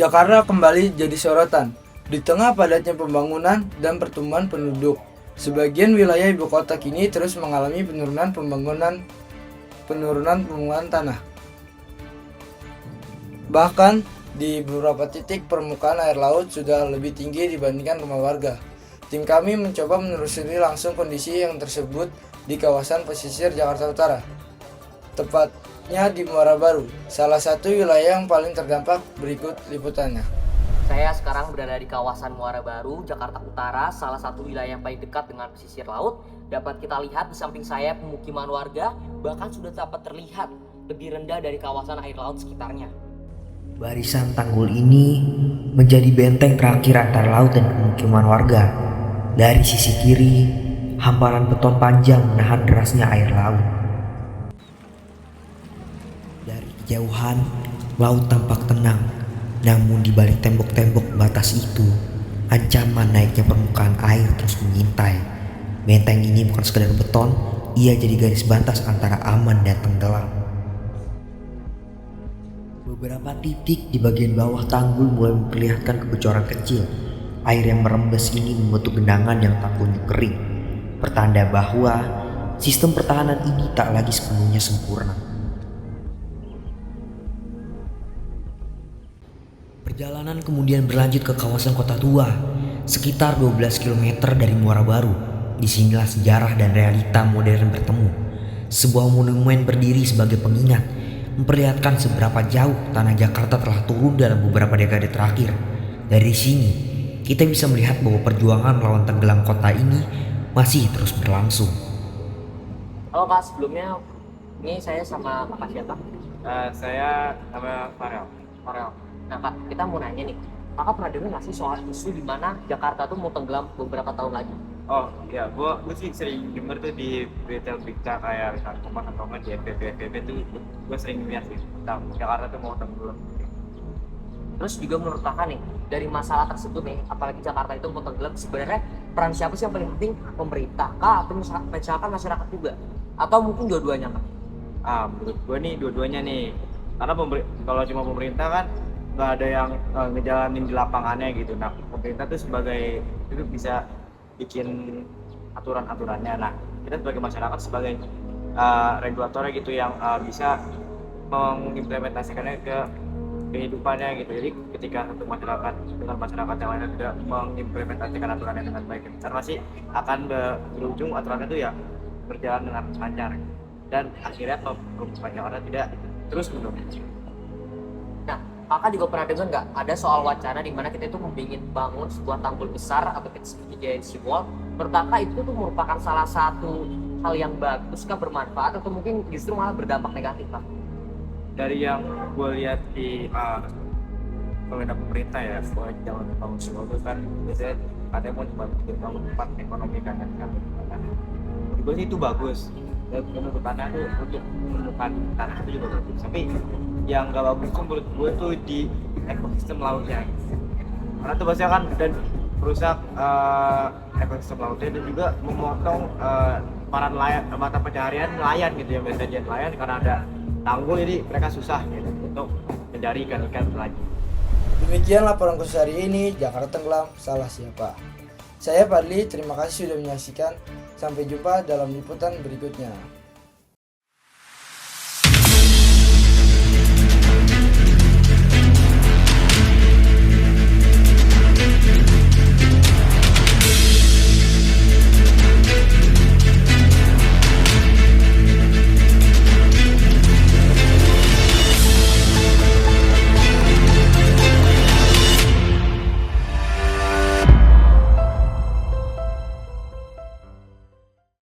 Jakarta kembali jadi sorotan. Di tengah padatnya pembangunan dan pertumbuhan penduduk, sebagian wilayah ibu kota kini terus mengalami penurunan pembangunan tanah. Bahkan di beberapa titik permukaan air laut sudah lebih tinggi dibandingkan rumah warga. Tim kami mencoba menelusuri langsung kondisi yang tersebut di kawasan pesisir Jakarta Utara, tepatnya di Muara Baru, salah satu wilayah yang paling terdampak. Berikut liputannya. Saya sekarang berada di kawasan Muara Baru, Jakarta Utara, salah satu wilayah yang paling dekat dengan pesisir laut. Dapat kita lihat di samping saya pemukiman warga, bahkan sudah dapat terlihat lebih rendah dari kawasan air laut sekitarnya. Barisan tanggul ini menjadi benteng terakhir antara laut dan pemukiman warga. Dari sisi kiri, hamparan beton panjang menahan derasnya air laut. Dari kejauhan, laut tampak tenang. Namun di balik tembok-tembok batas itu, ancaman naiknya permukaan air terus mengintai. Benteng ini bukan sekedar beton, ia jadi garis batas antara aman dan tenggelam. Beberapa titik di bagian bawah tanggul mulai memperlihatkan kebocoran kecil. Air yang merembes ini membentuk genangan yang tak kunjung kering, pertanda bahwa sistem pertahanan ini tak lagi sepenuhnya sempurna. Perjalanan kemudian berlanjut ke kawasan Kota Tua, sekitar 12 km dari Muara Baru. Disinilah sejarah dan realita modern bertemu. Sebuah monumen berdiri sebagai pengingat, memperlihatkan seberapa jauh tanah Jakarta telah turun dalam beberapa dekade terakhir. Dari sini, kita bisa melihat bahwa perjuangan melawan tenggelam kota ini masih terus berlangsung. Halo Kak, sebelumnya ini saya sama Kakak siapa? Saya nama Farel. Farel. Nah Kak, kita mau nanya nih, Kakak pernah dengar nggak sih soal isu di mana Jakarta tuh mau tenggelam beberapa tahun lagi? Oh iya, gue sih sering denger tuh di berita kayak Kompas atau di FPP tuh gue sering lihat sih tentang Jakarta tuh mau tenggelam. Terus juga menurut Kakak nih, dari masalah tersebut nih, apalagi Jakarta itu mau tenggelam, sebenarnya peran siapa sih yang paling penting? Pemerintah kah? Atau misalkan masyarakat juga? Atau mungkin dua-duanya Kak? Menurut gue nih dua-duanya nih, karena kalau cuma pemerintah kan nggak ada yang ngejalanin di lapangannya gitu. Nah pemerintah tuh sebagai itu bisa bikin aturan-aturannya. Nah kita sebagai masyarakat sebagai regulatornya gitu yang bisa mengimplementasikannya ke kehidupannya gitu. Jadi ketika satu masyarakat dengan masyarakat yang lainnya tidak mengimplementasikan aturannya dengan baik, besar pasti akan berujung aturannya itu ya berjalan dengan lancar dan akhirnya perubahan Jakarta tidak terus menerus. Nah, Kakak juga pernah dengar nggak ada soal wacana di mana kita itu ingin bangun sebuah tanggul besar atau kita sebut giant seawall? Menurut Kakak itu tuh merupakan salah satu hal yang bagus, kah bermanfaat atau mungkin justru malah berdampak negatif Kak? Dari yang gue lihat di pemerintah ya, buat jangan bangun sebuah itu kan biasanya katanya mau bangun tempat ekonomi kan. Menurut gue sih itu bagus. Dan untuk tanah tuh untuk menemukan tanah itu juga bagus. Tapi yang gak bagus tuh menurut gue tuh di ekosistem lautnya. Karena tuh biasanya kan dan merusak ekosistem lautnya dan juga memotong para nelayan, mata pencaharian nelayan gitu yang biasanya dia nelayan karena ada tanggul, jadi mereka susah gitu untuk mencari ikan-ikan lagi. Demikian laporan khusus hari ini. Jakarta tenggelam, salah siapa? Saya Fadli, terima kasih sudah menyaksikan. Sampai jumpa dalam liputan berikutnya.